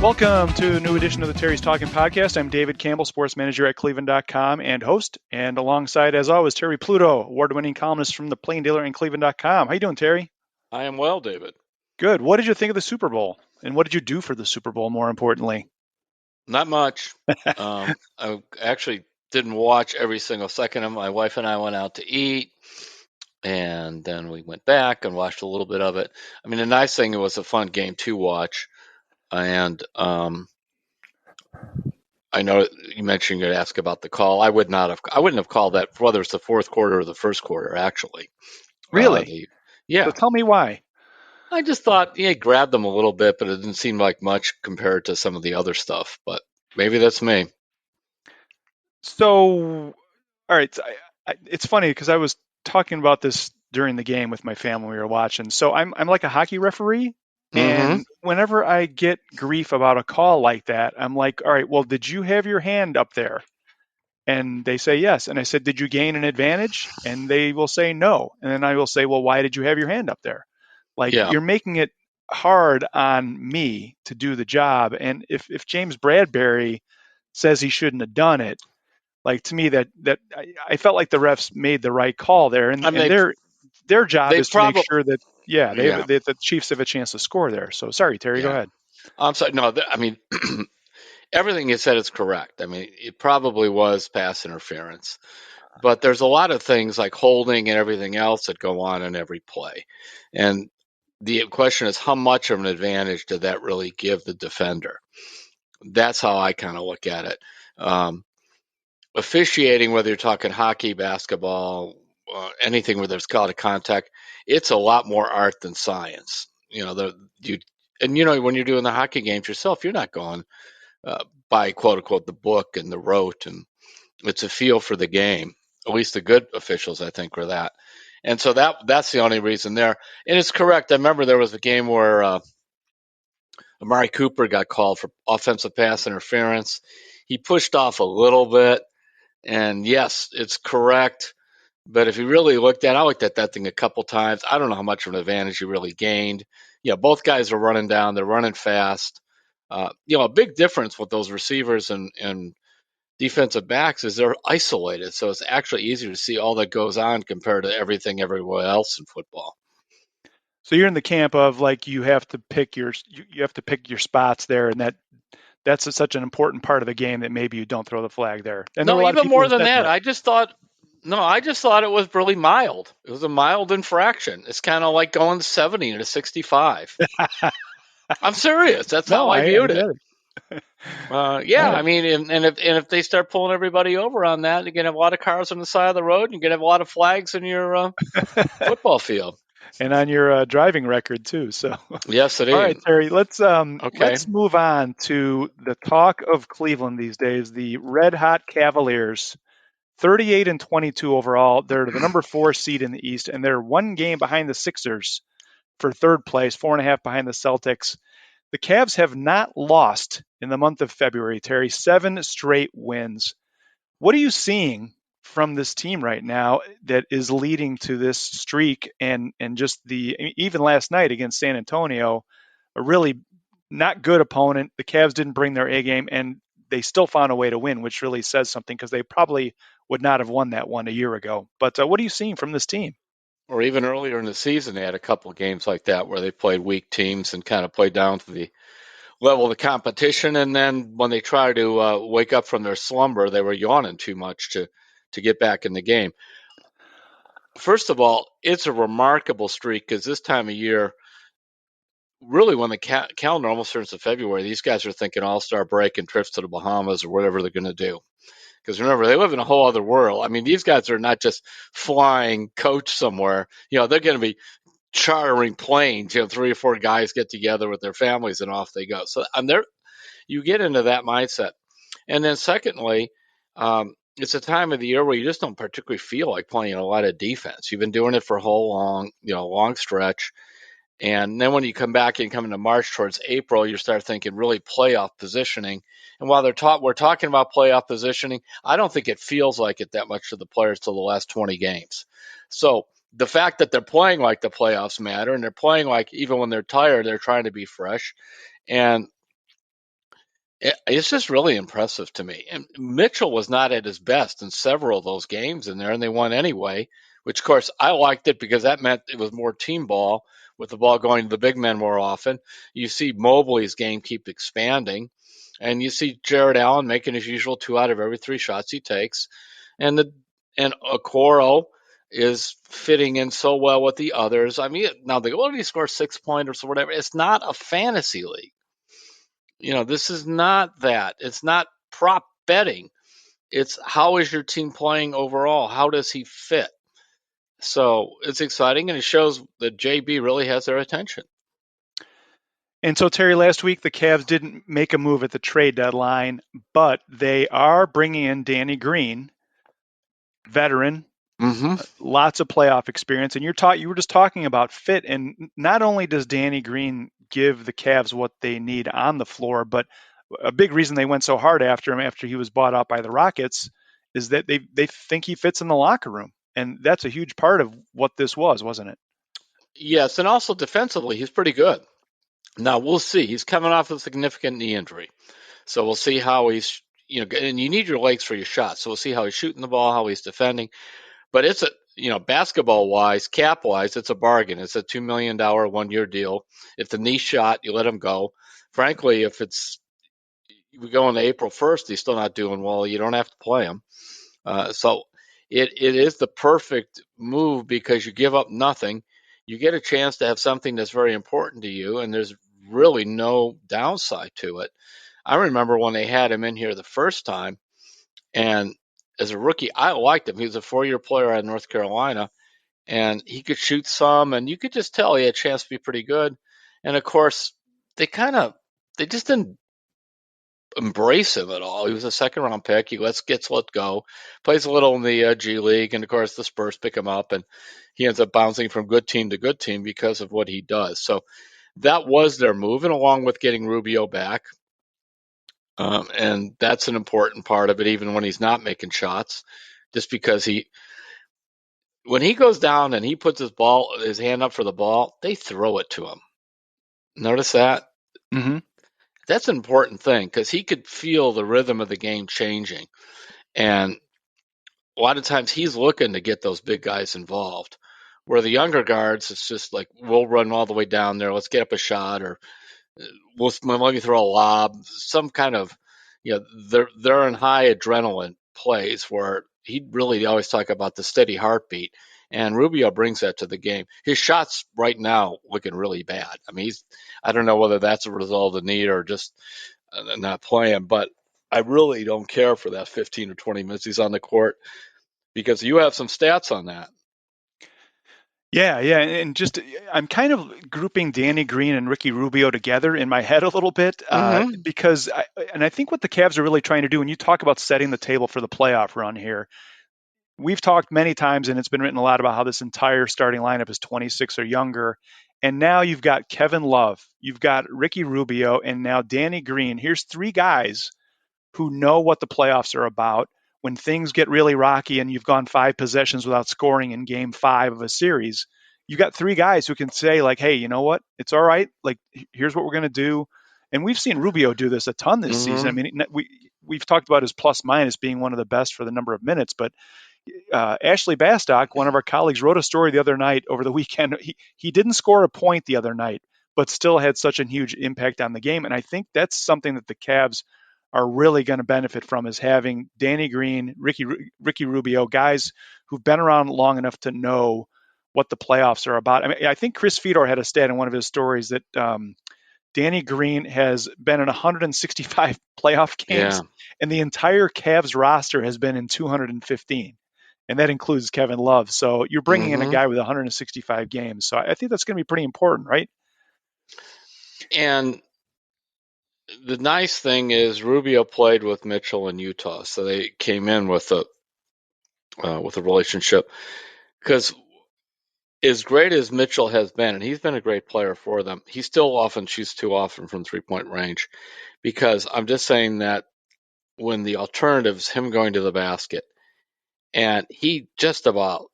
Welcome to a new edition of the Terry's Talkin podcast. I'm David Campbell, sports manager at cleveland.com and host. And alongside, as always, Terry Pluto, award-winning columnist from the Plain Dealer and cleveland.com. How you doing, Terry? I am well, David. Good. What did you think of the Super Bowl? And what did you do for the Super Bowl, more importantly? Not much. I actually didn't watch every single second of it. My wife and I went out to eat, and then we went back and watched a little bit of it. I mean, the nice thing, it was a fun game to watch. And I know you mentioned you'd ask about the call. I wouldn't have called that, whether it's the fourth quarter or the first quarter, actually. Really? Yeah. So tell me why. I just thought, yeah, grabbed them a little bit, but it didn't seem like much compared to some of the other stuff. But maybe that's me. So, all right. It's funny because I was talking about this during the game with my family we were watching. So I'm like a hockey referee. Mm-hmm. And whenever I get grief about a call like that, I'm like, all right, well, did you have your hand up there? And they say yes. And I said, did you gain an advantage? And they will say no. And then I will say, well, why did you have your hand up there? Like, Yeah. you're making it hard on me to do the job. And if James Bradbury says he shouldn't have done it, like, to me, that I felt like the refs made the right call there. And, I mean, their job they is to make probably, sure that, the Chiefs have a chance to score there. So sorry, Terry, go yeah. ahead. I'm sorry. No, I mean, everything you said is correct. I mean, it probably was pass interference, but there's a lot of things like holding and everything else that go on in every play. And the question is, how much of an advantage did that really give the defender? That's how I kind of look at it. Officiating, whether you're talking hockey, basketball, anything where there's called a contact, it's a lot more art than science. When you're doing the hockey games yourself, you're not going by quote unquote the book and the rote, and it's a feel for the game. At least the good officials, I think, were that. And so that's the only reason there. And it's correct. I remember there was a game where Amari Cooper got called for offensive pass interference. He pushed off a little bit, and yes, it's correct. But if you really I looked at that thing a couple times. I don't know how much of an advantage he really gained. Yeah, both guys are running down. They're running fast. A big difference with those receivers and defensive backs is they're isolated. So it's actually easier to see all that goes on compared to everything everywhere else in football. So you're in the camp of, like, you have to pick your spots there, and that's such an important part of the game that maybe you don't throw the flag there. And there were No, a lot of even people more who than said that. that. I just thought it was really mild. It was a mild infraction. It's kind of like going 70 to 65. I'm serious. That's No, how I I viewed get it. it. I mean, and if they start pulling everybody over on that, you're gonna have a lot of cars on the side of the road, and you're gonna have a lot of flags in your football field. And on your driving record too. So, Yes, it all right, is. Terry, Okay. let's move on to the talk of Cleveland these days. The Red Hot Cavaliers, 38-22 overall. They're the number 4 seed in the East, and they're one game behind the Sixers for third place, 4.5 behind the Celtics. The Cavs have not lost in the month of February, Terry. 7 straight wins. What are you seeing from this team right now that is leading to this streak, and just even last night against San Antonio, a really not good opponent. The Cavs didn't bring their A game, and they still found a way to win, which really says something, because they probably would not have won that one a year ago. But what are you seeing from this team? Or even earlier in the season, they had a couple of games like that where they played weak teams and kind of played down to the level of the competition. And then when they tried to wake up from their slumber, they were yawning too much to get back in the game. First of all, it's a remarkable streak because this time of year, really when the calendar almost turns to February, these guys are thinking all-star break and trips to the Bahamas or whatever they're going to do. Because remember, they live in a whole other world. I mean, these guys are not just flying coach somewhere. They're going to be chartering planes. 3 or 4 guys get together with their families and off they go. So you get into that mindset. And then secondly, it's a time of the year where you just don't particularly feel like playing a lot of defense. You've been doing it for a whole long stretch. And then when you come back and come into March towards April, you start thinking really playoff positioning. And while we're talking about playoff positioning, I don't think it feels like it that much to the players till the last 20 games. So the fact that they're playing like the playoffs matter, and they're playing like even when they're tired, they're trying to be fresh. And It's just really impressive to me. And Mitchell was not at his best in several of those games in there, and they won anyway. Which, of course, I liked it because that meant it was more team ball with the ball going to the big men more often. You see Mobley's game keep expanding, and you see Jared Allen making his usual 2 out of every 3 shots he takes, and and Okoro is fitting in so well with the others. I mean, now they go, "Well, he scores 6 pointers or whatever." It's not a fantasy league. This is not that. It's not prop betting. It's how is your team playing overall? How does he fit? So it's exciting, and it shows that JB really has their attention. And so, Terry, last week the Cavs didn't make a move at the trade deadline, but they are bringing in Danny Green, veteran, Mm-hmm. lots of playoff experience. And you were just talking about fit, and not only does Danny Green give the Cavs what they need on the floor, but a big reason they went so hard after him after he was bought out by the Rockets is that they think he fits in the locker room, and that's a huge part of what this was, wasn't it? Yes, and also defensively, he's pretty good. Now we'll see. He's coming off a significant knee injury, so we'll see how he's. And you need your legs for your shots, so we'll see how he's shooting the ball, how he's defending. But it's basketball wise, cap wise, it's a bargain. It's a $2 million 1 year deal. If the knee shot, you let him go. Frankly, if we go into April 1st, he's still not doing well. You don't have to play him. So it is the perfect move because you give up nothing. You get a chance to have something that's very important to you, and there's really no downside to it. I remember when they had him in here the first time, and as a rookie, I liked him. He was a 4 year player at North Carolina, and he could shoot some, and you could just tell he had a chance to be pretty good. And of course, they kind of they just didn't embrace him at all. He was a second round pick. Gets let go, plays a little in the G League, and of course the Spurs pick him up, and he ends up bouncing from good team to good team because of what he does. So that was their move, and along with getting Rubio back, and that's an important part of it, even when he's not making shots, just because when he goes down and he puts his hand up for the ball, they throw it to him. Notice that? Mm-hmm. That's an important thing because he could feel the rhythm of the game changing. And a lot of times he's looking to get those big guys involved. Where the younger guards, it's just like, we'll run all the way down there. Let's get up a shot, or let me throw a lob, some kind of, they're in high adrenaline plays where he really always talk about the steady heartbeat. And Rubio brings that to the game. His shots right now looking really bad. I mean, I don't know whether that's a result of the knee or just not playing, but I really don't care for that 15 or 20 minutes he's on the court because you have some stats on that. Yeah, yeah, and just I'm kind of grouping Danny Green and Ricky Rubio together in my head a little bit Mm-hmm. because I think what the Cavs are really trying to do, when you talk about setting the table for the playoff run here, we've talked many times, and it's been written a lot about how this entire starting lineup is 26 or younger, and now you've got Kevin Love, you've got Ricky Rubio, and now Danny Green. Here's 3 guys who know what the playoffs are about. When things get really rocky and you've gone 5 possessions without scoring in game 5 of a series, you got 3 guys who can say, like, hey, you know what? It's all right. Like, here's what we're going to do. And we've seen Rubio do this a ton this season. I Mm-hmm. mean, we've talked about his plus minus being one of the best for the number of minutes, but Ashley Bastock, one of our colleagues, wrote a story the other night over the weekend. He didn't score a point the other night, but still had such a huge impact on the game. And I think that's something that the Cavs are really going to benefit from, is having Danny Green, Ricky Rubio, guys who've been around long enough to know what the playoffs are about. I mean, I think Chris Fedor had a stat in one of his stories that Danny Green has been in 165 playoff games, Yeah. and the entire Cavs roster has been in 215, and that includes Kevin Love. So you're bringing in a Mm-hmm. guy with 165 games. So I think that's going to be pretty important, right? And the nice thing is Rubio played with Mitchell in Utah, so they came in with a relationship. Because as great as Mitchell has been, and he's been a great player for them, he still often shoots too often from 3 point range. Because I'm just saying that when the alternative is him going to the basket, and he just about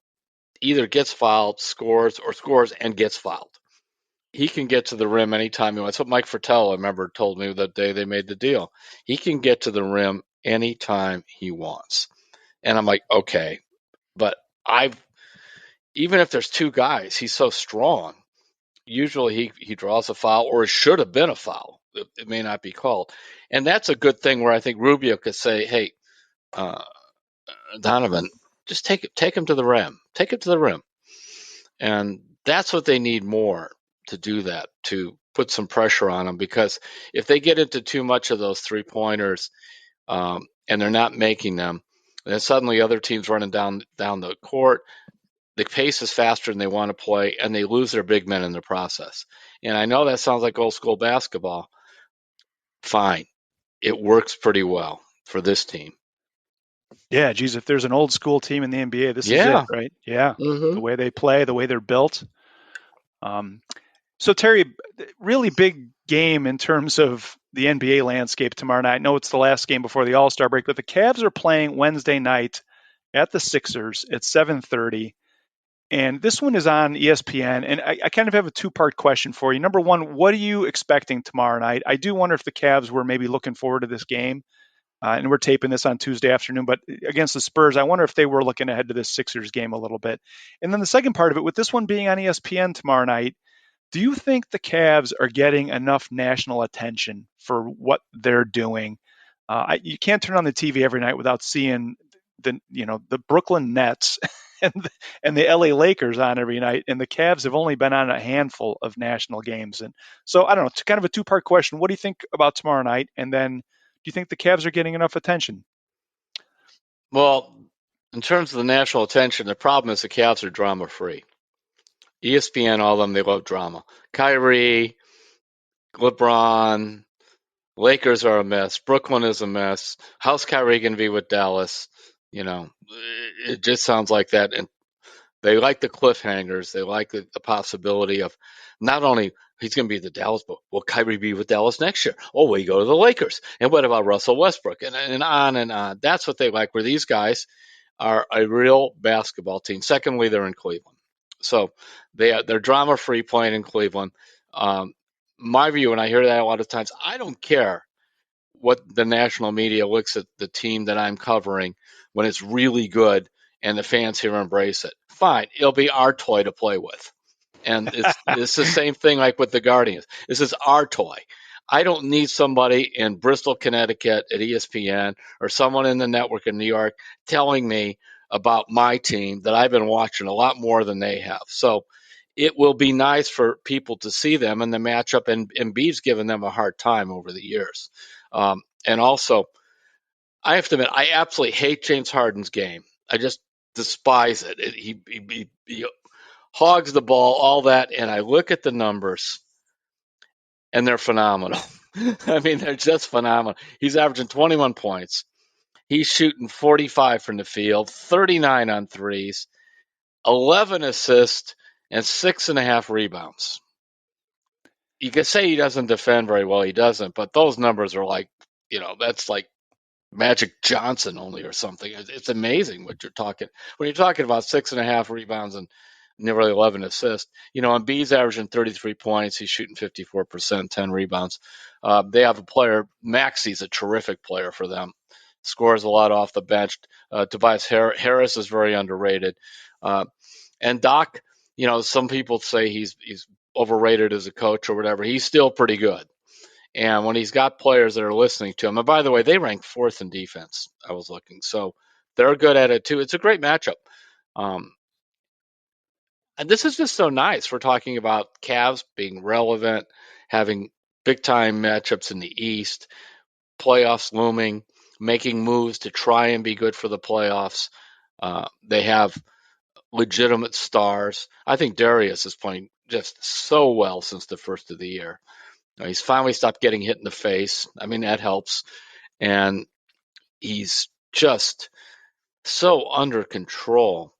either gets fouled, scores, or scores and gets fouled. he can get to the rim anytime he wants. That's what Mike Fratello, I remember, told me the day they made the deal. He can get to the rim anytime he wants. And I'm like, okay, but I've even if there's two guys, he's so strong. Usually he draws a foul, or it should have been a foul. It may not be called, and that's a good thing. Where I think Rubio could say, "Hey, uh, Donovan, just take him to the rim, take him to the rim," and that's what they need more to do that, to put some pressure on them, because if they get into too much of those 3 pointers, and they're not making them, then suddenly other teams running down the court. The pace is faster than they want to play, and they lose their big men in the process. And I know that sounds like old school basketball. Fine, it works pretty well for this team. Yeah, geez, if there's an old school team in the NBA, this is it, Yeah. right? Yeah, Hmm. the way they play, the way they're built. Um, so Terry, really big game in terms of the NBA landscape tomorrow night. I know it's the last game before the All Star break, but the Cavs are playing Wednesday night at the Sixers at 7:30. And this one is on ESPN. And I kind of have a two-part question for you. Number one, what are you expecting tomorrow night? I do wonder if the Cavs were maybe looking forward to this game. And we're taping this on Tuesday afternoon, but against the Spurs, I wonder if they were looking ahead to this Sixers game a little bit. And then the second part of it, with this one being on ESPN tomorrow night, do you think the Cavs are getting enough national attention for what they're doing? You can't turn on the TV every night without seeing the Brooklyn Nets and the LA Lakers on every night, and the Cavs have only been on a handful of national games. And so I don't know. It's kind of a two-part question. What do you think about tomorrow night? And then do you think the Cavs are getting enough attention? Well, in terms of the national attention, the problem is the Cavs are drama free. ESPN, all of them, they love drama. Kyrie, LeBron, Lakers are a mess. Brooklyn is a mess. How's Kyrie going to be with Dallas? You know, it just sounds like that. And they like the cliffhangers. They like the possibility of not only he's going to be the Dallas, but will Kyrie be with Dallas next year? Oh, will he go to the Lakers? And what about Russell Westbrook? And on and on. That's what they like, where these guys are a real basketball team. Secondly, they're in Cleveland. So they're drama free playing in Cleveland. Um, my view, and I hear that a lot of times, I don't care what the national media looks at the team that I'm covering when it's really good and the fans here embrace it. Fine, it'll be our toy to play with. And it's the same thing like with the Guardians. This is our toy. I don't need somebody in Bristol, Connecticut at ESPN or someone in the network in New York telling me about my team that I've been watching a lot more than they have. So it will be nice for people to see them in the matchup, and Embiid's given them a hard time over the years. And also, I have to admit, I absolutely hate James Harden's game. I just despise it. He hogs the ball, all that, and I look at the numbers, and they're phenomenal. I mean, they're just phenomenal. He's averaging 21 points. He's shooting 45 from the field, 39 on threes, 11 assists, and 6.5 rebounds. You could say he doesn't defend very well. He doesn't, but those numbers are like, that's like Magic Johnson only or something. It's amazing what you're talking when you're talking about 6.5 rebounds and nearly 11 assists. Embiid's averaging 33 points. He's shooting 54%, 10 rebounds. They have a player, Maxi's a terrific player for them. Scores a lot off the bench. Tobias Harris is very underrated. Uh, and Doc, some people say he's overrated as a coach or whatever. He's still pretty good. And when he's got players that are listening to him, and by the way, they rank fourth in defense. I was looking, so they're good at it too. It's a great matchup, um, and this is just so nice. We're talking about Cavs being relevant, having big time matchups in the East, playoffs looming, making moves to try and be good for the playoffs. They have legitimate stars. I think Darius is playing just so well since the first of the year. He's finally stopped getting hit in the face. I mean, that helps. And he's just so under control.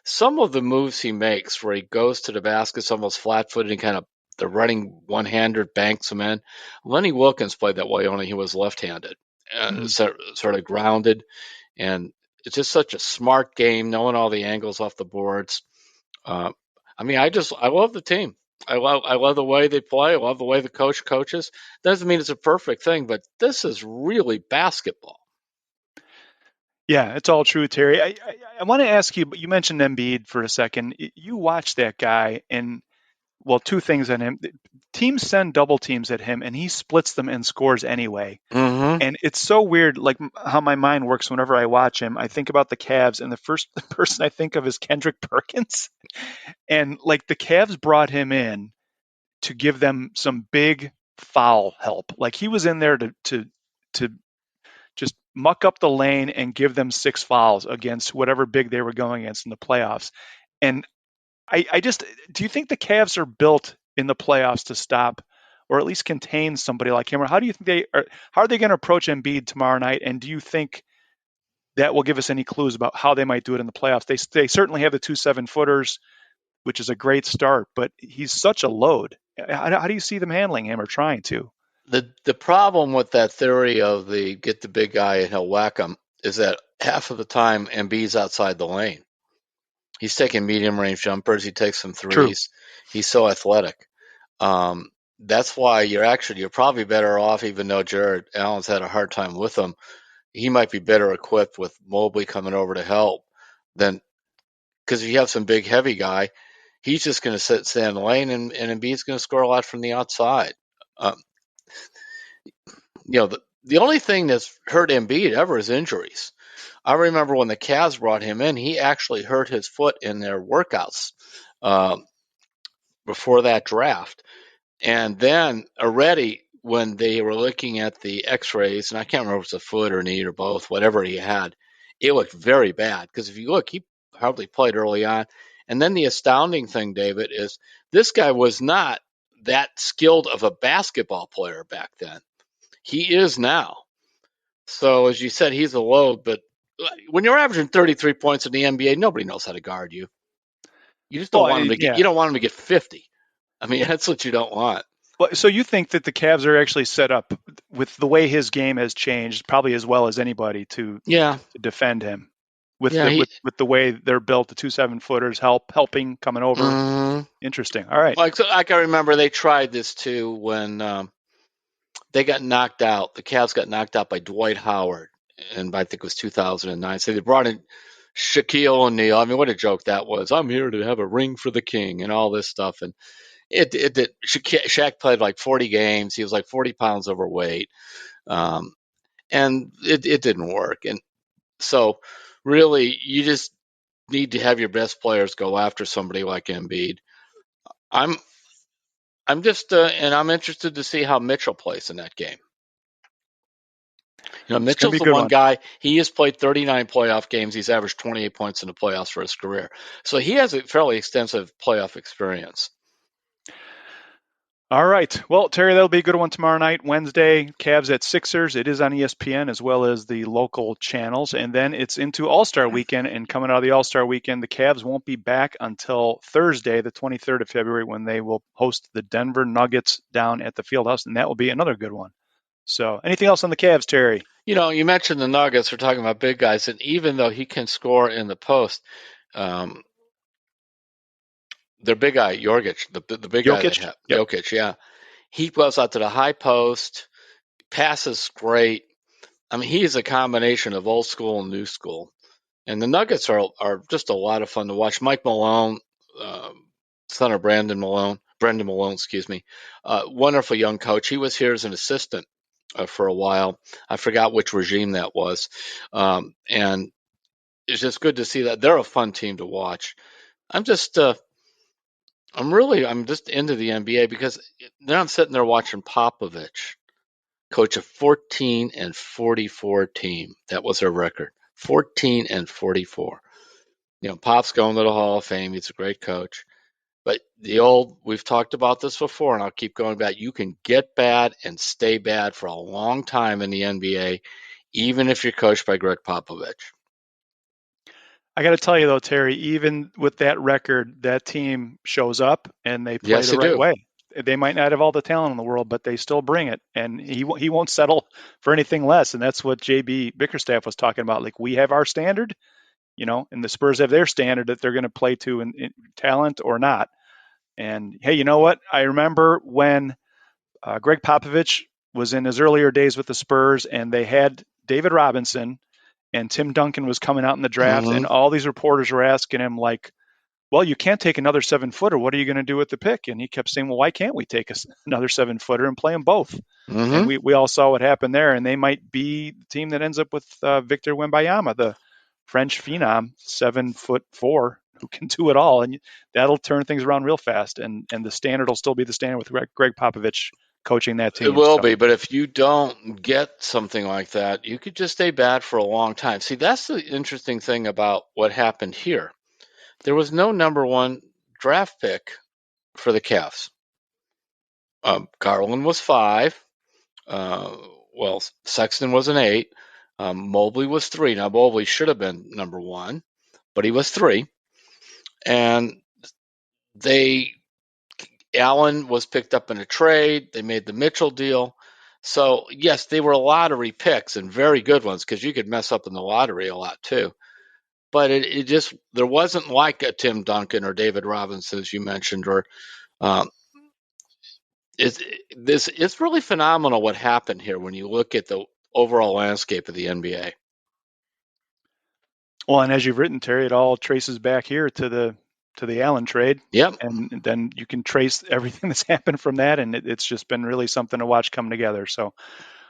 Some of the moves he makes, where he goes to the basket almost flat-footed and kind of the running one-hander banks him in. Lenny Wilkins played that way, only he was left-handed, Mhm. sort of grounded, and it's just such a smart game, knowing all the angles off the boards. Uh, I mean, I love the team. I love the way they play. I love the way the coach coaches. Doesn't mean it's a perfect thing, but this is really basketball. Yeah, it's all true, Terry. I want to ask you, but you mentioned Embiid for a second. You watch that guy, and well, two things on him. Teams send double teams at him, and he splits them and scores anyway. Mm-hmm. And it's so weird, like how my mind works whenever I watch him. I think about the Cavs, and the first person I think of is Kendrick Perkins. And like the Cavs brought him in to give them some big foul help. Like he was in there to just muck up the lane and give them six fouls against whatever big they were going against in the playoffs. And I just do you think the Cavs are built in the playoffs to stop or at least contain somebody like him? Or how do you think they are? How are they going to approach Embiid tomorrow night? And do you think that will give us any clues about how they might do it in the playoffs? They certainly have the 2 7-footers, which is a great start, but he's such a load. How do you see them handling him or trying to? The problem with that theory of the get the big guy and he'll whack him is that half of the time Embiid's outside the lane. He's taking medium range jumpers. He takes some True. threes. He's so athletic. That's why you're probably better off, even though Jared Allen's had a hard time with him. He might be better equipped with Mobley coming over to help than because if you have some big heavy guy, he's just going to stay in the lane, and Embiid's going to score a lot from the outside. Um, the only thing that's hurt Embiid ever is injuries. I remember when the Cavs brought him in, he actually hurt his foot in their workouts uh, before that draft. And then already when they were looking at the X-rays, and I can't remember if it was a foot or knee or both, whatever he had, it looked very bad. Because if you look, he hardly played early on. And then the astounding thing, David, is this guy was not that skilled of a basketball player back then. He is now. So as you said, he's a load. But when you're averaging 33 points in the NBA, nobody knows how to guard you. You just don't Well, want him to get. You yeah. don't want him to get 50. I mean, that's what you don't want. Well, so you think that the Cavs are actually set up with the way his game has changed, probably as well as anybody Yeah, to defend him with yeah. with the way they're built, the 2 7-footers helping coming over. Mm, Interesting. All right. like I remember they tried this too when they got knocked out. The Cavs got knocked out by Dwight Howard, and I think it was 2009. So they brought in Shaquille O'Neal. I mean, what a joke that was! I'm here to have a ring for the king and all this stuff. And it did. Shaq played like 40 games. He was like 40 pounds overweight, um, and it didn't work. And so really, you just need to have your best players go after somebody like Embiid. I'm I'm just and I'm interested to see how Mitchell plays in that game. It's going to be Mitchell's a the good one one. guy. He has played 39 playoff games. He's averaged 28 points in the playoffs for his career, so he has a fairly extensive playoff experience. All right. Well, Terry, that'll be a good one tomorrow night, Wednesday. Cavs at Sixers. It is on ESPN as well as the local channels. And then it's into All Star weekend. And coming out of the All Star weekend, the Cavs won't be back until Thursday, the 23rd of February, when they will host the Denver Nuggets down at the Fieldhouse. And that will be another good one. So, anything else on the Cavs, Terry? You mentioned the Nuggets. We're talking about big guys, and even though he can score in the post, um, their big guy Jorgic, the big guy they Jokic? have, Yep. Jokic, yeah, he goes out to the high post, passes great. I mean, he is a combination of old school and new school. And the Nuggets are just a lot of fun to watch. Mike Malone, son of Brendan Malone, excuse me, wonderful young coach. He was here as an assistant for a while. I forgot which regime that was, and it's just good to see that they're a fun team to watch. I'm just, I'm just into the NBA because now I'm sitting there watching Popovich coach a 14-44 team. That was their record, 14-44. Pop's going to the Hall of Fame. He's a great coach. But we've talked about this before, and I'll keep going back. You can get bad and stay bad for a long time in the NBA, even if you're coached by Greg Popovich. I got to tell you though, Terry, even with that record, that team shows up and they play Yes, the they right do. way. They might not have all the talent in the world, but they still bring it, and he won't settle for anything less. And that's what JB Bickerstaff was talking about. Like we have our standard, and the Spurs have their standard that they're going to play to in talent or not. And hey, you know what? I remember when Greg Popovich was in his earlier days with the Spurs, and they had David Robinson, and Tim Duncan was coming out in the draft, Mm-hmm. and all these reporters were asking him like, well, you can't take another 7-footer. What are you going to do with the pick? And he kept saying, well, why can't we take another 7-footer and play them both? And Mm-hmm. we all saw what happened there. And they might be the team that ends up with Victor Wembanyama, the French phenom, 7'4", who can do it all. And that'll turn things around real fast. And the standard will still be the standard with Greg Popovich coaching that It team. will So, be, but if you don't get something like that, you could just stay bad for a long time. See, that's the interesting thing about what happened here. There was no number one draft pick for the Cavs. Garland was 5. Uh, well, Sexton was an 8. Mobley was 3. Now, Mobley should have been number 1, but he was 3. And they Allen was picked up in a trade. They made the Mitchell deal. So, yes, they were lottery picks and very good ones because you could mess up in the lottery a lot too. But it just, there wasn't like a Tim Duncan or David Robinson, as you mentioned, or um, it's really phenomenal what happened here when you look at the overall landscape of the NBA. well, and as you've written, Terry, it all traces back here to the Allen trade, Yep. and then you can trace everything that's happened from that, and it's just been really something to watch come together. So,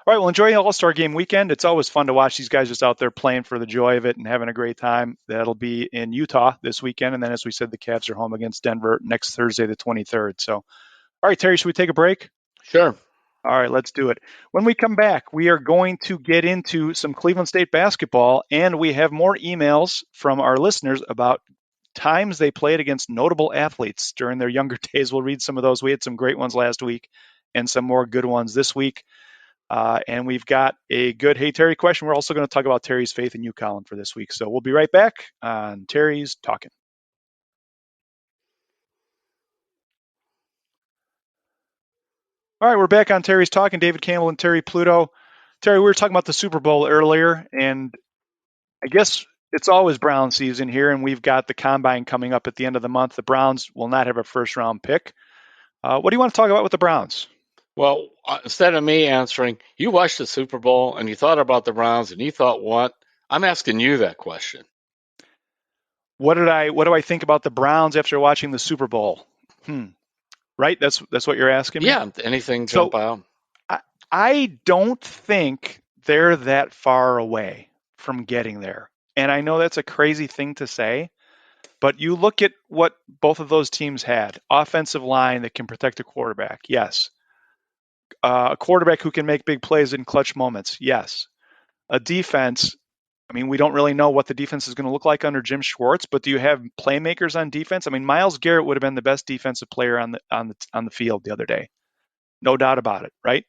all right, well, enjoy the All-Star Game weekend. It's always fun to watch these guys just out there playing for the joy of it and having a great time. That'll be in Utah this weekend, and then, as we said, the Cavs are home against Denver next Thursday, the 23rd. So, all right, Terry, should we take a break? Sure. All right, let's do it. When we come back, we are going to get into some Cleveland State basketball, and we have more emails from our listeners about times they played against notable athletes during their younger days. We'll read some of those. We had some great ones last week and some more good ones this week. And we've got a good Hey Terry question. We're also going to talk about Terry's faith in you, Colin, for this week. So we'll be right back on Terry's Talking. All right, we're back on Terry's Talking. David Campbell and Terry Pluto. Terry, we were talking about the Super Bowl earlier, and I guess it's always Brown season here, and we've got the combine coming up at the end of the month. The Browns will not have a first round pick. What do you want to talk about with the Browns? Well, instead of me answering, you watched the Super Bowl and you thought about the Browns and you thought what? I'm asking you that question. What do I think about the Browns after watching the Super Bowl? Hmm. Right? That's what you're asking me. Yeah, anything jump So out? I, I don't think they're that far away from getting there. And I know that's a crazy thing to say, but you look at what both of those teams had: offensive line that can protect a quarterback, yes. A quarterback who can make big plays in clutch moments, yes. A defense. I mean, we don't really know what the defense is going to look like under Jim Schwartz, but do you have playmakers on defense? I mean, Myles Garrett would have been the best defensive player on the field the other day, no doubt about it, right?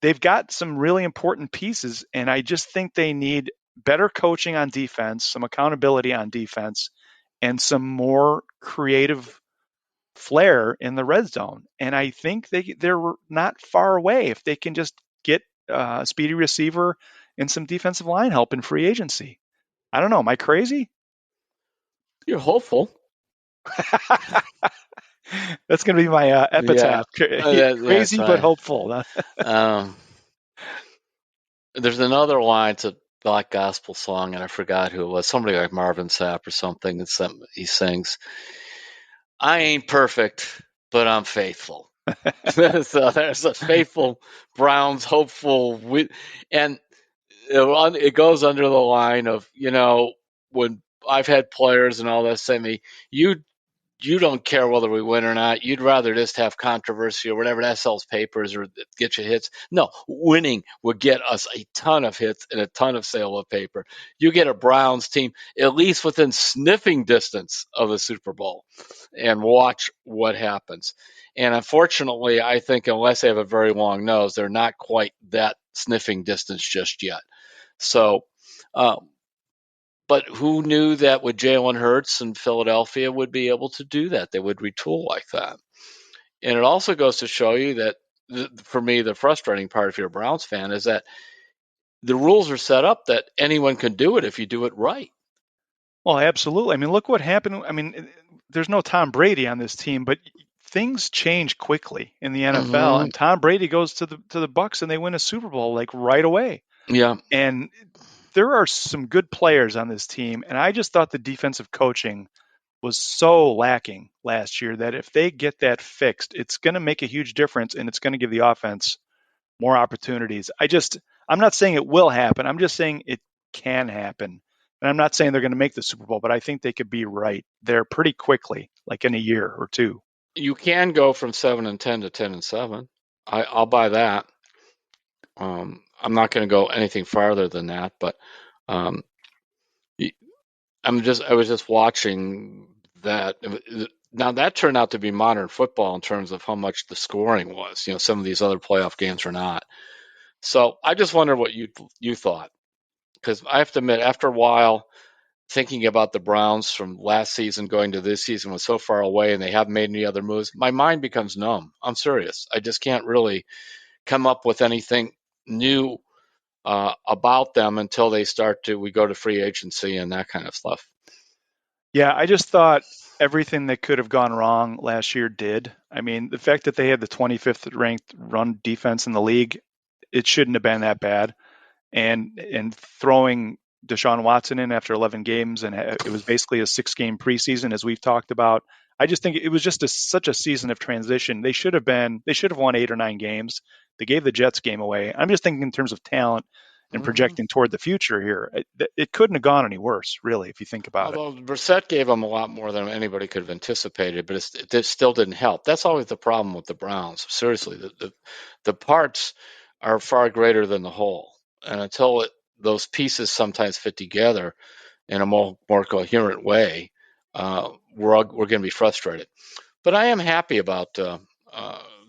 They've got some really important pieces, and I just think they need better coaching on defense, some accountability on defense, and some more creative flair in the red zone. And I think they're not far away if they can just get a speedy receiver and some defensive line help in free agency. I don't know. Am I crazy? You're hopeful. That's going to be my Yeah, epitaph. that's Crazy but right. hopeful. Um, there's another line to Black Gospel song, and I forgot who it was. Somebody like Marvin Sapp or something. He sings, "I ain't perfect, but I'm faithful." So there's a faithful Browns hopeful, and it goes under the line of, when I've had players and all that say to me, you don't care whether we win or not. You'd rather just have controversy or whatever that sells papers or get you hits. No, winning would get us a ton of hits and a ton of sale of paper. You get a Browns team at least within sniffing distance of the Super Bowl and watch what happens. And unfortunately, I think unless they have a very long nose, they're not quite that sniffing distance just yet. So, um, but who knew that with Jalen Hurts and Philadelphia would be able to do that? They would retool like that. And it also goes to show you that, for me, the frustrating part if you're a Browns fan is that the rules are set up that anyone can do it if you do it right. Well, absolutely. I mean, look what happened. I mean, there's no Tom Brady on this team, but things change quickly in the NFL, Hmm. and Tom Brady goes to the Bucks and they win a Super Bowl like right away. Yeah, And there are some good players on this team, and I just thought the defensive coaching was so lacking last year that if they get that fixed, it's going to make a huge difference and it's going to give the offense more opportunities. I'm not saying it will happen. I'm just saying it can happen. And I'm not saying they're going to make the Super Bowl, but I think they could be right there pretty quickly, like in a year or two. you can go from 7-10 to 10-7. I'll buy that. I'm not going to go anything farther than that, but um, I was just watching that. Now that turned out to be modern football in terms of how much the scoring was. Some of these other playoff games are not. So I just wonder what you thought, because I have to admit, after a while, thinking about the Browns from last season going to this season was so far away, and they haven't made any other moves. My mind becomes numb. I'm serious. I just can't really come up with anything new about them until we go to free agency and that kind of stuff. Yeah, I just thought everything that could have gone wrong last year did. I mean, the fact that they had the 25th ranked run defense in the league, it shouldn't have been that bad. And throwing Deshaun Watson in after 11 games, and it was basically a 6-game preseason, as we've talked about. I just think it was just such a season of transition. They should have won 8 or 9 games. They gave the Jets game away. I'm just thinking in terms of talent and Hmm. projecting toward the future here. It couldn't have gone any worse, really, if you think about it. Although Brissett gave them a lot more than anybody could have anticipated, but it still didn't help. That's always the problem with the Browns. Seriously, the parts are far greater than the whole, and those pieces sometimes fit together in a more coherent way, we're going to be frustrated. But I am happy about the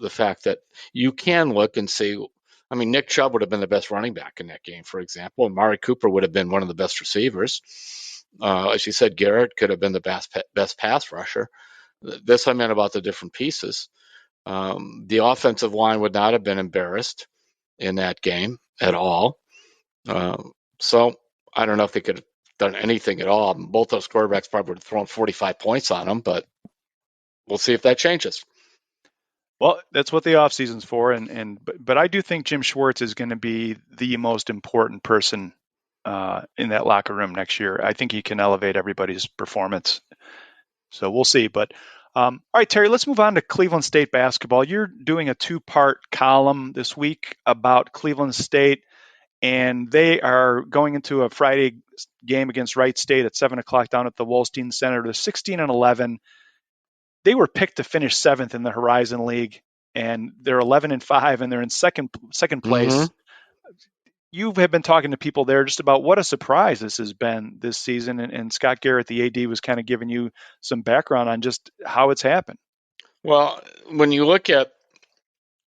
fact that you can look and see. I mean, Nick Chubb would have been the best running back in that game, for example, and Mari Cooper would have been one of the best receivers. As you said, Garrett could have been the best pass rusher. This I meant about the different pieces. The offensive line would not have been embarrassed in that game at all. So I don't know if they could have done anything at all. Both those quarterbacks probably would have thrown 45 points on them, but we'll see if that changes. Well, that's what the offseason's for, but I do think Jim Schwartz is going to be the most important person in that locker room next year. I think he can elevate everybody's performance. So we'll see. But all right, Terry, let's move on to Cleveland State basketball. You're doing a two-part column this week about Cleveland State, and they are going into a Friday game against Wright State at 7 o'clock down at the Wolstein Center. They're 16-11. They were picked to finish seventh in the Horizon League, and they're 11-5, and they're in second Mm-hmm. place. You have been talking to people there just about what a surprise this has been this season, and Scott Garrett, the AD, was kind of giving you some background on just how it's happened. Well, when you look at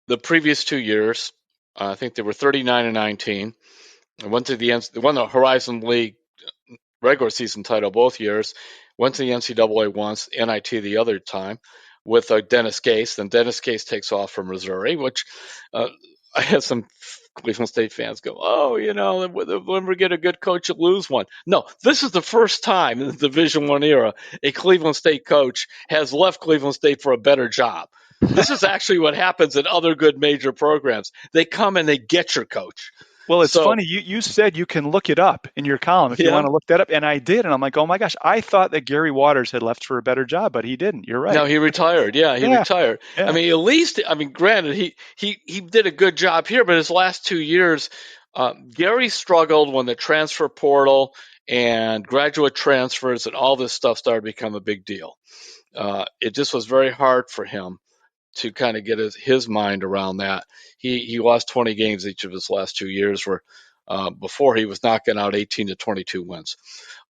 the previous 2 years, I think they were 39-19. Went to the they won the Horizon League regular season title both years. Went to the NCAA once, NIT the other time, with Dennis Case. Then Dennis Case takes off from Missouri, which uh, I had some Cleveland State fans go, "Oh, when we get a good coach, you lose one." No, this is the first time in the Division One era a Cleveland State coach has left Cleveland State for a better job. This is actually what happens in other good major programs. They come and they get your coach. Well, it's So funny. You said you can look it up in your column if you want yeah, to look that up, and I did, and I'm like, oh my gosh, I thought that Gary Waters had left for a better job, but he didn't. You're right. no, he retired. Yeah, he Yeah, retired. I yeah. mean, at least, I mean, granted, he did a good job here, but his last 2 years, Gary struggled when the transfer portal and graduate transfers and all this stuff started to become a big deal. It just was very hard for him to kind of get his mind around that. He lost 20 games each of his last 2 years, where before he was knocking out 18 to 22 wins.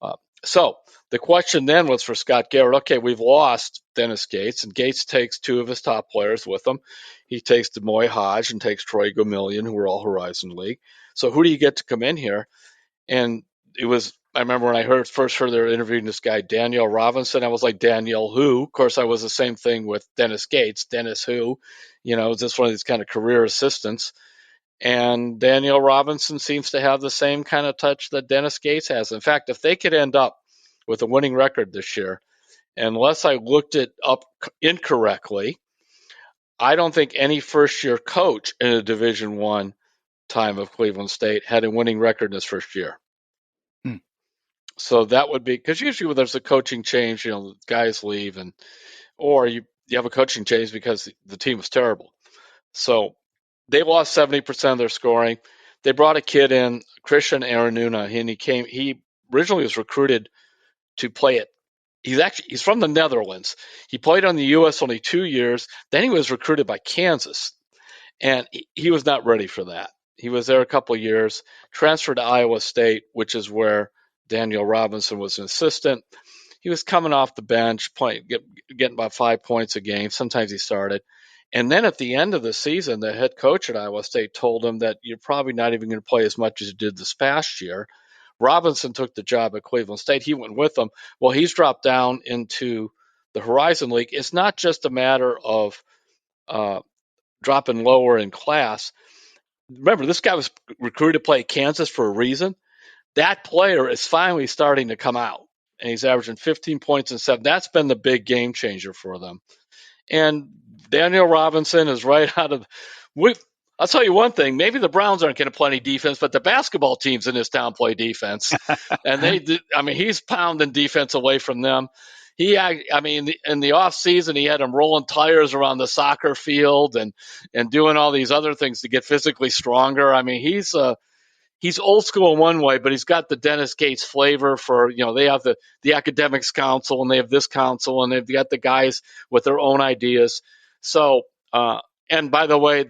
Uh, so the question then was for Scott Garrett. Okay, we've lost Dennis Gates, and Gates takes two of his top players with him. He takes Demoy Hodge and takes Troy Gamillion, who are all Horizon League. So who do you get to come in here? And it was, I remember when I first heard they were interviewing this guy Daniel Robinson. I was like, Daniel who? Of course, I was the same thing with Dennis Gates. Dennis who? Just one of these kind of career assistants. And Daniel Robinson seems to have the same kind of touch that Dennis Gates has. In fact, if they could end up with a winning record this year unless I looked it up incorrectly, I don't think any first year coach in a Division One time of Cleveland State had a winning record in his first year. Hmm. So that would be because usually when there's a coaching change, guys leave, or you have a coaching change because the team was terrible. So they lost 70% of their scoring. They brought a kid in, Christian Aranuna, and he originally was recruited to play it. He's from the Netherlands. He played on the U.S. only 2 years. Then he was recruited by Kansas, and he was not ready for that. He was there a couple of years, transferred to Iowa State, which is where Daniel Robinson was an assistant. He was coming off the bench, getting about 5 points a game. Sometimes he started. And then at the end of the season, the head coach at Iowa State told him that you're probably not even going to play as much as you did this past year. Robinson took the job at Cleveland State. He went with them. Well, he's dropped down into the Horizon League. It's not just a matter of uh, dropping lower in class. Remember, this guy was recruited to play Kansas for a reason. That player is finally starting to come out, and he's averaging 15 points and 7. That's been the big game changer for them. And Daniel Robinson is right out of. I'll tell you one thing. Maybe the Browns aren't going to play any defense, but the basketball teams in this town play defense, and they did. I mean, he's pounding defense away from them. In the off season, he had them rolling tires around the soccer field and doing all these other things to get physically stronger. I mean, he's old school in one way, but he's got the Dennis Gates flavor for, they have the academics council and they have this council and they've got the guys with their own ideas. So, and by the way,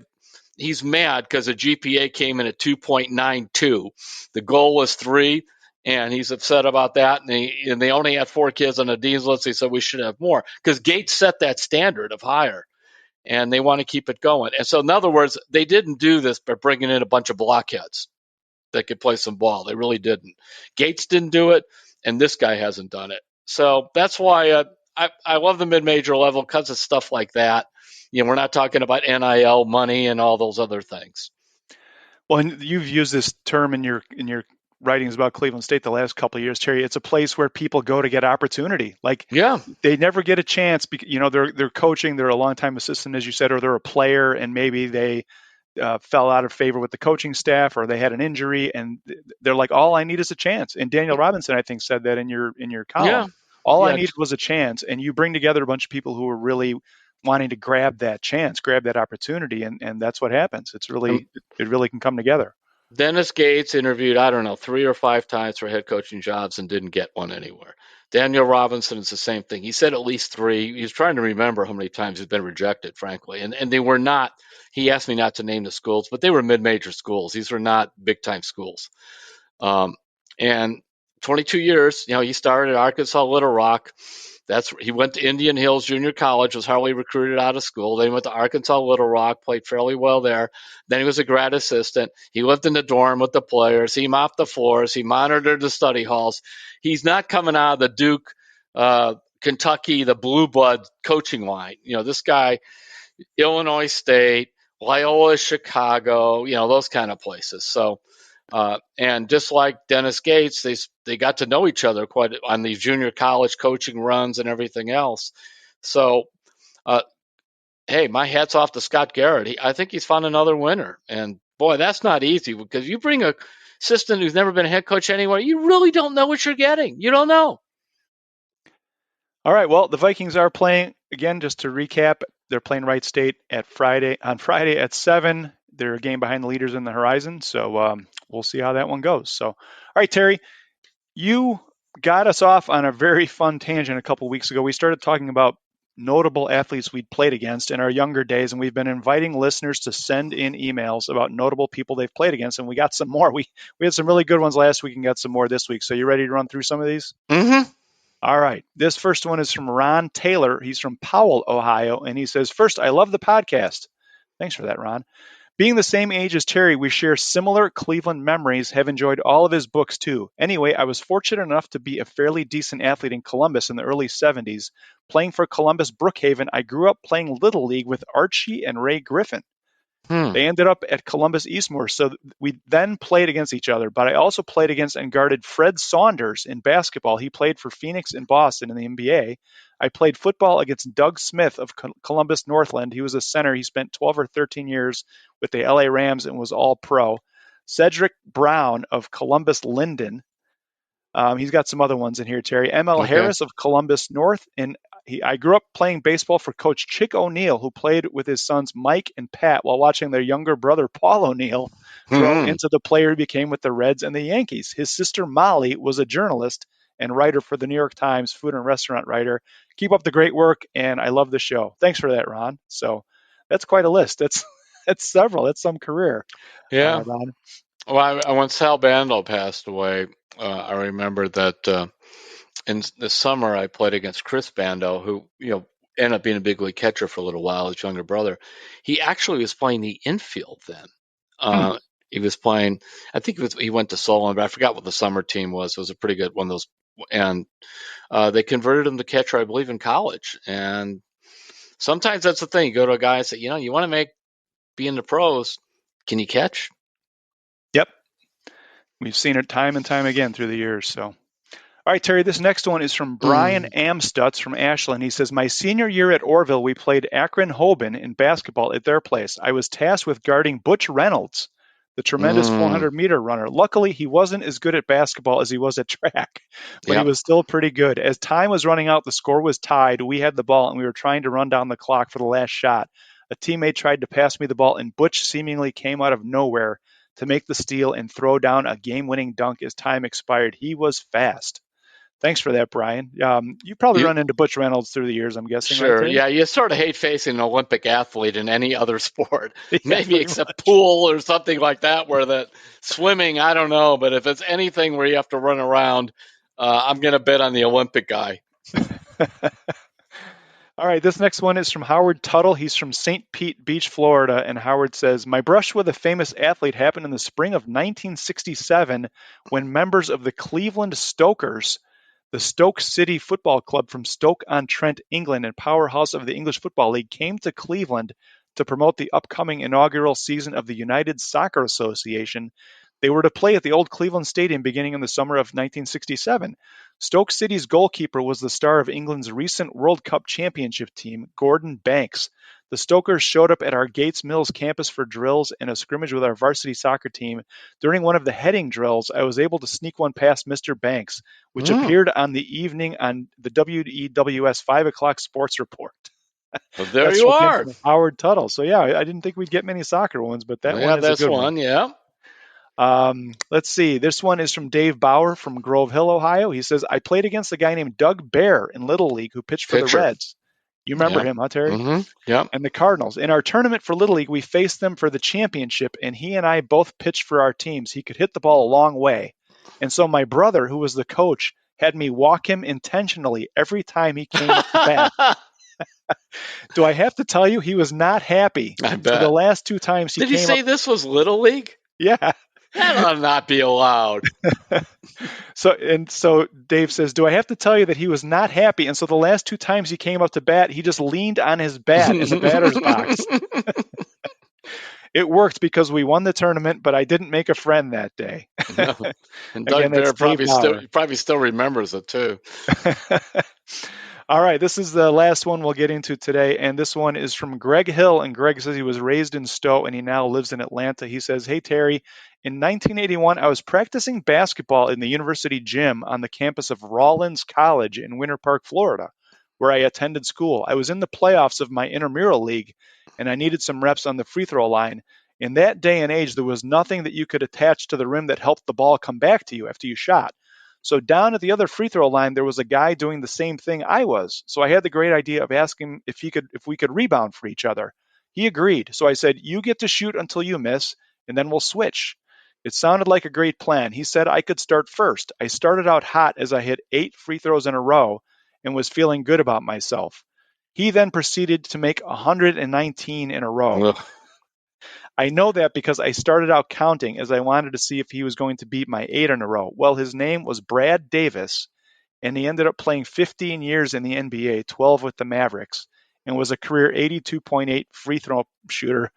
he's mad because the GPA came in at 2.92. The goal was 3, and he's upset about that. And they only had 4 kids on the dean's list. They said we should have more because Gates set that standard of higher, and they want to keep it going. And so, in other words, they didn't do this by bringing in a bunch of blockheads that could play some ball. They really didn't. Gates didn't do it, and this guy hasn't done it. So that's why I love the mid-major level because of stuff like that. We're not talking about NIL money and all those other things. Well, and you've used this term in your writings about Cleveland State the last couple of years, Terry. It's a place where people go to get opportunity. Like Yeah. they never get a chance. They're coaching. They're a longtime assistant, as you said, or they're a player, and maybe they fell out of favor with the coaching staff, or they had an injury, and they're like, all I need is a chance. And Daniel Robinson, I think, said that in your column. Yeah. All I Yeah. needed was a chance, and you bring together a bunch of people who are really wanting to grab that chance, grab that opportunity, and that's what happens. It really can come together. Dennis Gates interviewed, I don't know, 3 or 5 times for head coaching jobs and didn't get one anywhere. Daniel Robinson is the same thing. He said at least 3. He was trying to remember how many times he's been rejected, frankly. And they were not, he asked me not to name the schools, but they were mid-major schools. These were not big-time schools. And 22 years, he started at Arkansas Little Rock. He went to Indian Hills Junior College, was hardly recruited out of school. Then he went to Arkansas Little Rock, played fairly well there. Then he was a grad assistant. He lived in the dorm with the players. He mopped the floors. He monitored the study halls. He's not coming out of the Duke, Kentucky, the blue blood coaching line. This guy, Illinois State, Loyola Chicago, those kind of places. So, and just like Dennis Gates, they got to know each other quite on these junior college coaching runs and everything else. So, hey, my hat's off to Scott Garrett. I think he's found another winner. And boy, that's not easy because you bring a assistant who's never been a head coach anywhere, you really don't know what you're getting. You don't know. All right. Well, the Vikings are playing again. Just to recap, they're playing Wright State on Friday at 7. They're a game behind the leaders in the Horizon, so we'll see how that one goes. So, all right, Terry, you got us off on a very fun tangent a couple weeks ago. We started talking about notable athletes we'd played against in our younger days, and we've been inviting listeners to send in emails about notable people they've played against, and we got some more. We had some really good ones last week and got some more this week. So, you ready to run through some of these? Mm-hmm. All right. This first one is from Ron Taylor. He's from Powell, Ohio. And he says, first, I love the podcast. Thanks for that, Ron. Being the same age as Terry, we share similar Cleveland memories, have enjoyed all of his books too. Anyway, I was fortunate enough to be a fairly decent athlete in Columbus in the early 70s. Playing for Columbus Brookhaven, I grew up playing Little League with Archie and Ray Griffin. They ended up at Columbus Eastmoor, so we then played against each other. But I also played against and guarded Fred Saunders in basketball. He played for Phoenix and Boston in the NBA. I played football against Doug Smith of Columbus Northland. He was a center. He spent 12 or 13 years with the LA Rams and was all pro. Cedric Brown of Columbus Linden. He's got some other ones in here, Terry. M.L. Okay. Harris of Columbus North. And I grew up playing baseball for Coach Chick O'Neill, who played with his sons Mike and Pat while watching their younger brother Paul O'Neill grow Hmm. into the player he became with the Reds and the Yankees. His sister Molly was a journalist and writer for the New York Times, food and restaurant writer. Keep up the great work, and I love the show. Thanks for that, Ron. So that's quite a list. That's that's several. That's some career, Yeah. Ron. Well, when Sal Bandel passed away, I remember that in the summer I played against Chris Bandel, who ended up being a big league catcher for a little while. His younger brother. He actually was playing the infield then. Hmm. Uh, he was playing. I think he went to Solon, but I forgot what the summer team was. It was a pretty good one of those, and they converted him to catcher, I believe, in college. And sometimes that's the thing. You go to a guy and say, you want to be in the pros. Can you catch? Yep. We've seen it time and time again through the years. So. All right, Terry, this next one is from Brian Mm. Amstutz from Ashland. He says, my senior year at Orville, we played Akron-Hoban in basketball at their place. I was tasked with guarding Butch Reynolds, the tremendous Mm. 400-meter runner. Luckily, he wasn't as good at basketball as he was at track, but he Yep. was still pretty good. As time was running out, the score was tied. We had the ball, and we were trying to run down the clock for the last shot. A teammate tried to pass me the ball, and Butch seemingly came out of nowhere to make the steal and throw down a game-winning dunk as time expired. He was fast. Thanks for that, Brian. You probably You run into Butch Reynolds through the years, I'm guessing, right, Sure. Terry? Yeah, you sort of hate facing an Olympic athlete in any other sport, Yeah, maybe pretty except much. pool or something like that, where that swimming, I don't know. But if it's anything where you have to run around, I'm going to bet on the Olympic guy. All right, this next one is from Howard Tuttle. He's from St. Pete Beach, Florida. And Howard says, my brush with a famous athlete happened in the spring of 1967 when members of the Cleveland Stokers, the Stoke City Football Club from Stoke-on-Trent, England, and powerhouse of the English Football League, came to Cleveland to promote the upcoming inaugural season of the United Soccer Association. They were to play at the old Cleveland Stadium beginning in the summer of 1967. Stoke City's goalkeeper was the star of England's recent World Cup championship team, Gordon Banks. The Stokers showed up at our Gates Mills campus for drills and a scrimmage with our varsity soccer team. During one of the heading drills, I was able to sneak one past Mr. Banks, which Mm. appeared on the evening on the WEWS 5 o'clock sports report. Well, there That's you from him, are. from Howard Tuttle. So, yeah, I didn't think we'd get many soccer ones, but that one Yeah, is a that's good one. one. Yeah. Let's see. This one is from Dave Bauer from Grove Hill, Ohio. He says, I played against a guy named Doug Bear in Little League who pitched for the Pitcher. Reds. You remember Yep. him, huh, Terry? Mm-hmm. Yep. And the Cardinals. In our tournament for Little League, we faced them for the championship, and he and I both pitched for our teams. He could hit the ball a long way. And so my brother, who was the coach, had me walk him intentionally every time he came up to bat. Do I have to tell you, he was not happy. I So the bet. last two times he Did he came up, say this was Little League? yeah. That ought not be allowed. So Dave says, "Do I have to tell you that he was not happy?" And so the last two times he came up to bat, he just leaned on his bat in the batter's box. It worked because we won the tournament, but I didn't make a friend that day. No. And Again, Doug Bear that's Dave probably still Bauer. probably still remembers it too. All right, this is the last one we'll get into today, and this one is from Greg Hill. And Greg says he was raised in Stowe and he now lives in Atlanta. He says, "Hey Terry, in 1981, I was practicing basketball in the university gym on the campus of Rawlins College in Winter Park, Florida, where I attended school. I was in the playoffs of my intramural league, and I needed some reps on the free throw line. In that day and age, there was nothing that you could attach to the rim that helped the ball come back to you after you shot. So down at the other free throw line, there was a guy doing the same thing I was. So I had the great idea of asking him if we could rebound for each other. He agreed. So I said, "You get to shoot until you miss, and then we'll switch." It sounded like a great plan. He said I could start first. I started out hot as I hit 8 free throws in a row and was feeling good about myself. He then proceeded to make 119 in a row. Ugh. I know that because I started out counting as I wanted to see if he was going to beat my 8 in a row. Well, his name was Brad Davis, and he ended up playing 15 years in the NBA, 12 with the Mavericks, and was a career 82.8 free throw shooter.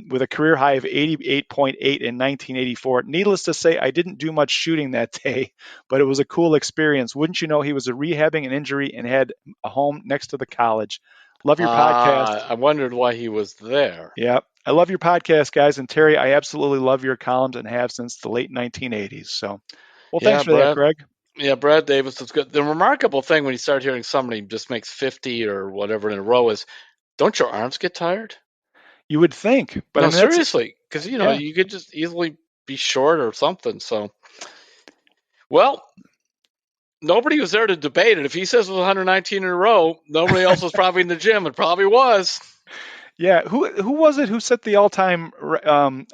with a career high of 88.8 in 1984. Needless to say, I didn't do much shooting that day, but it was a cool experience. Wouldn't you know, he was rehabbing an injury and had a home next to the college. Love your podcast. I wondered why he was there. Yeah, I love your podcast, guys. And Terry, I absolutely love your columns and have since the late 1980s. So, well, thanks Yeah, for that, Brad. Craig. Yeah, Brad Davis was good. The remarkable thing when you start hearing somebody just makes 50 or whatever in a row is, don't your arms get tired? You would think, but I No, mean, that's, seriously, because yeah. you could just easily be short or something. So, well, nobody was there to debate it. If he says it was 119 in a row, nobody else was probably in the gym. It probably was. Yeah, who was it who set the all-time?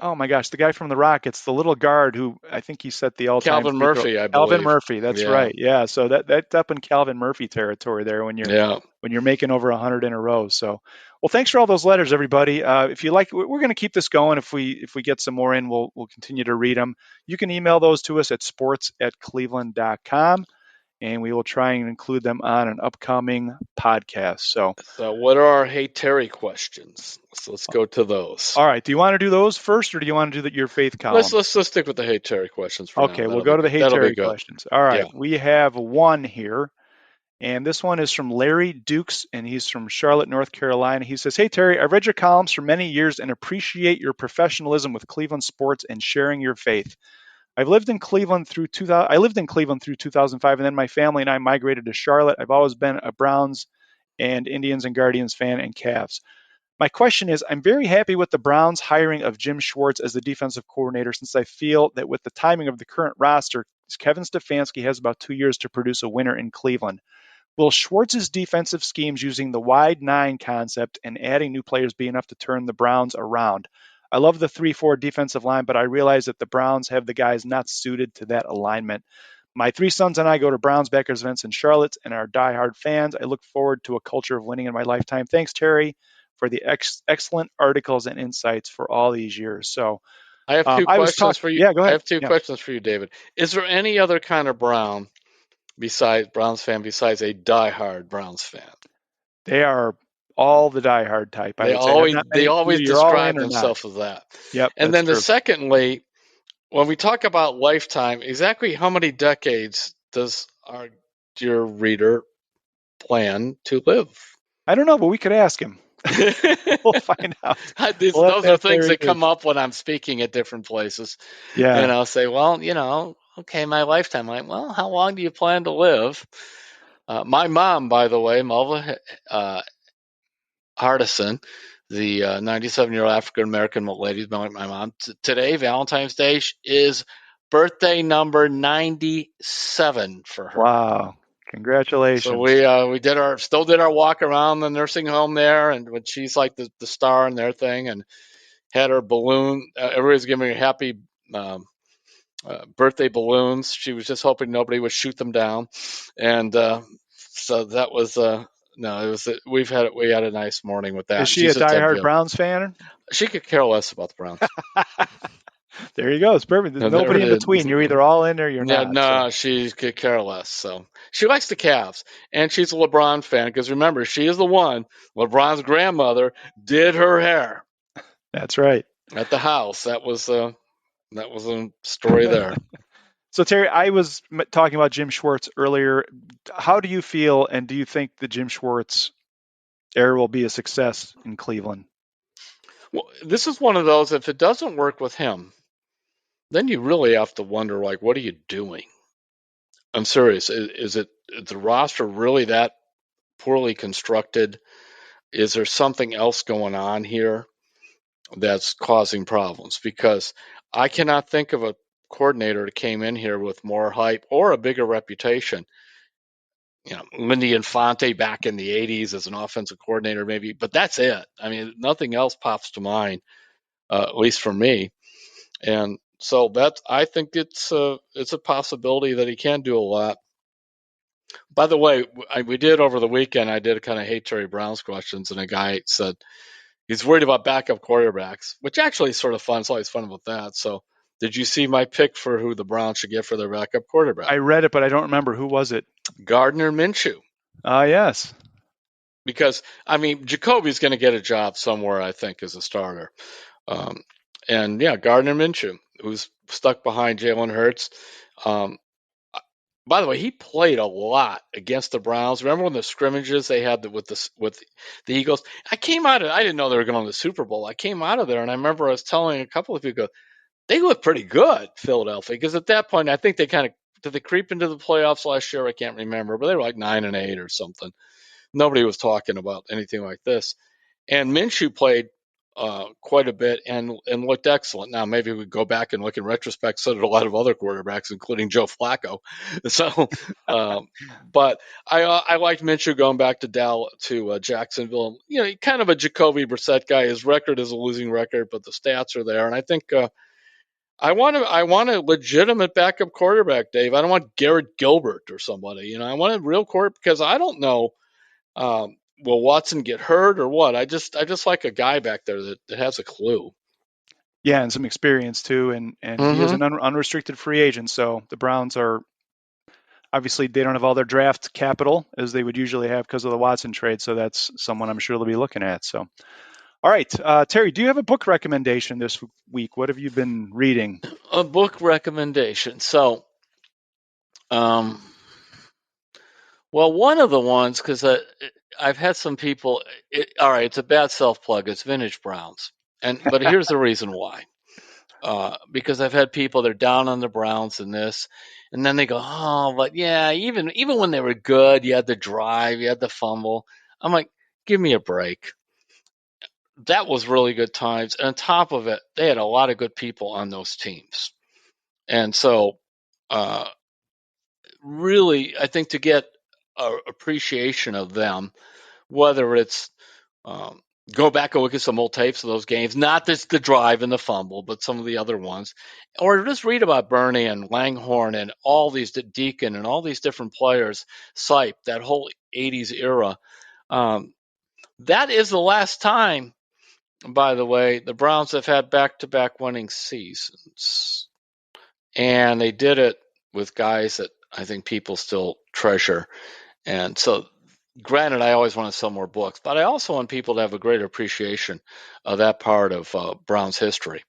Oh my gosh, the guy from the Rockets, the little guard who I think he set the all-time Calvin free throw. Murphy, I Calvin believe. Murphy, that's Yeah, right. Yeah, so that's up in Calvin Murphy territory there yeah. when you're making over 100 in a row. So, well, thanks for all those letters, everybody. If you like, we're going to keep this going. If we get some more in, we'll continue to read them. You can email those to us at sports@cleveland.com, and we will try and include them on an upcoming podcast. So. So, what are our Hey Terry questions? So let's go to those. All right. Do you want to do those first, or do you want to do your faith Let's column? let's let's stick with the Hey Terry questions for now. Okay, we'll That'll go be to the good. Hey That'll be Terry good. questions. All right. Yeah. We have one here, and this one is from Larry Dukes, and he's from Charlotte, North Carolina. He says, "Hey Terry, I've read your columns for many years and appreciate your professionalism with Cleveland sports and sharing your faith. I lived in Cleveland through 2005, and then my family and I migrated to Charlotte. I've always been a Browns and Indians and Guardians fan and Cavs. My question is, I'm very happy with the Browns' hiring of Jim Schwartz as the defensive coordinator, since I feel that with the timing of the current roster, Kevin Stefanski has about 2 years to produce a winner in Cleveland. Will Schwartz's defensive schemes using the wide nine concept and adding new players be enough to turn the Browns around? I love the 3-4 defensive line, but I realize that the Browns have the guys not suited to that alignment. My three sons and I go to Browns backers events in Charlotte and are diehard fans. I look forward to a culture of winning in my lifetime. Thanks, Terry, for the excellent articles and insights for all these years." So I have two I was questions talking. for you. Yeah, go I ahead. have two Yeah, questions for you, David. Is there any other kind of Browns fan besides a diehard Browns fan? they are all the diehard type. I They would say there's always not they many. always Either you're all describe in or not. themselves as that. Yep, And that's then the true. secondly, when we talk about lifetime, exactly how many decades does our dear reader plan to live? I don't know, but we could ask him. We'll find out. We'll have Those to are have things Terry that do. come up when I'm speaking at different places. And Yeah. I'll say, well, okay, my lifetime. Like, well, how long do you plan to live? My mom, by the way, Melva Hardison, the 97-year-old African American lady, my mom, today, Valentine's Day, is birthday number 97 for her. Wow. So Congratulations. we still did our walk around the nursing home there, and when she's like the star in their thing, and had her balloon. Everybody's giving her happy birthday balloons. She was just hoping nobody would shoot them down, and so that was no. It was we had a nice morning with that. Is And she she's a just had diehard Browns fan? she could care less about the Browns. There you go. It's perfect. There's No, there nobody it in between. is. You're either all in or you're Yeah, not. So no, she could care less. So she likes the Cavs, and she's a LeBron fan because remember, she is the one. LeBron's grandmother did her hair that's right. at the house. That was a story there. So Terry, I was talking about Jim Schwartz earlier. How do you feel, and do you think the Jim Schwartz era will be a success in Cleveland? Well, this is one of those. If it doesn't work with him, then you really have to wonder, like, what are you doing? I'm serious. Is the roster really that poorly constructed? Is there something else going on here that's causing problems? Because I cannot think of a coordinator that came in here with more hype or a bigger reputation. Lindy Infante back in the '80s as an offensive coordinator, maybe, but that's it. I mean, nothing else pops to mind, at least for me. And so I think it's a possibility that he can do a lot. By the way, we did over the weekend. I did a kind of hate Terry Brown's questions, and a guy said he's worried about backup quarterbacks, which actually is sort of fun. It's always fun with that. So, did you see my pick for who the Browns should get for their backup quarterback? I read it, but I don't remember who was it. Gardner Minshew. Yes. Because I mean, Jacoby's going to get a job somewhere, I think, as a starter. Um, and yeah, Gardner Minshew, who's stuck behind Jalen Hurts. Um, by the way, he played a lot against the Browns. Remember when the scrimmages they had with the Eagles? I didn't know they were going to the Super Bowl. I came out of there and I remember I was telling a couple of people, they look pretty good, Philadelphia, because at that point I think they kind of did they creep into the playoffs last year. I can't remember, but they were like 9-8 or something. Nobody was talking about anything like this. And Minshew played quite a bit and looked excellent. Now maybe we go back and look in retrospect. So did a lot of other quarterbacks, including Joe Flacco. So, um, but I liked Minshew going back to Jacksonville. You know, kind of a Jacoby Brissett guy. His record is a losing record, but the stats are there, and I think. I want a legitimate backup quarterback, Dave. I don't want Garrett Gilbert or somebody. You know, I want a real quarterback because I don't know. Will Watson get hurt or what? I just like a guy back there that has a clue. Yeah, and some experience too, and he is Mm-hmm. an unrestricted free agent. So the Browns are obviously they don't have all their draft capital as they would usually have because of the Watson trade. So that's someone I'm sure they'll be looking at. So all right, Terry, do you have a book recommendation this week? What have you been reading? A book recommendation. So, um, well, one of the ones because I've had some people. All right, it's a bad self plug. It's Vintage Browns, but here's the reason why. Because I've had people they're down on the Browns in this, and then they go, oh, but yeah, even when they were good, you had the drive, you had the fumble. I'm like, give me a break. That was really good times, and on top of it, they had a lot of good people on those teams, and so uh, really, I think to get a appreciation of them, whether it's um, go back and look at some old tapes of those games, not just the drive and the fumble, but some of the other ones, or just read about Bernie and Langhorne and all these Deacon and all these different players, Sipe, that whole '80s era. Um, that is the last time, by the way, the Browns have had back-to-back winning seasons, and they did it with guys that I think people still treasure. And so, granted, I always want to sell more books, but I also want people to have a greater appreciation of that part of Brown's history.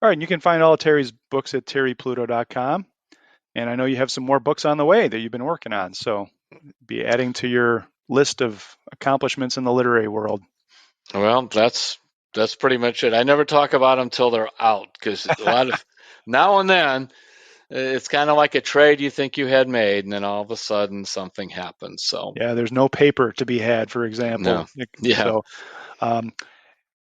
All right, and you can find all of Terry's books at terrypluto.com. And I know you have some more books on the way that you've been working on. So be adding to your list of accomplishments in the literary world. Well, that's pretty much it. I never talk about them till they're out because a lot of now and then it's kind of like a trade you think you had made, and then all of a sudden something happens. So Yeah, there's no paper to be had, for example. no, yeah. So um,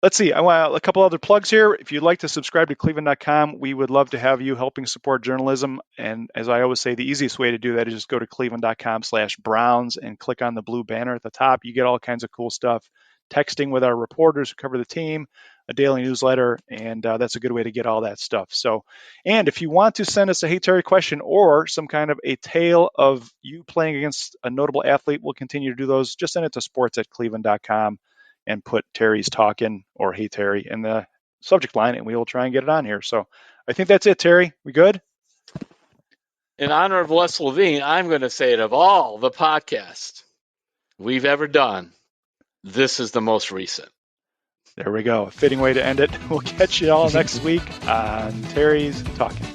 let's see. I want a couple other plugs here. If you'd like to subscribe to cleveland.com, we would love to have you helping support journalism. And as I always say, the easiest way to do that is just go to cleveland.com/Browns and click on the blue banner at the top. You get all kinds of cool stuff. Texting with our reporters who cover the team, a daily newsletter, and that's a good way to get all that stuff. So, and if you want to send us a Hey Terry question or some kind of a tale of you playing against a notable athlete, we'll continue to do those. Just send it to sports@cleveland.com and put Terry's Talkin or Hey Terry in the subject line, and we will try and get it on here. So I think that's it, Terry. We good? In honor of Les Levine, I'm going to say it of all the podcasts we've ever done, this is the most recent. There we go. A fitting way to end it. We'll catch you all next week on Terry's Talkin.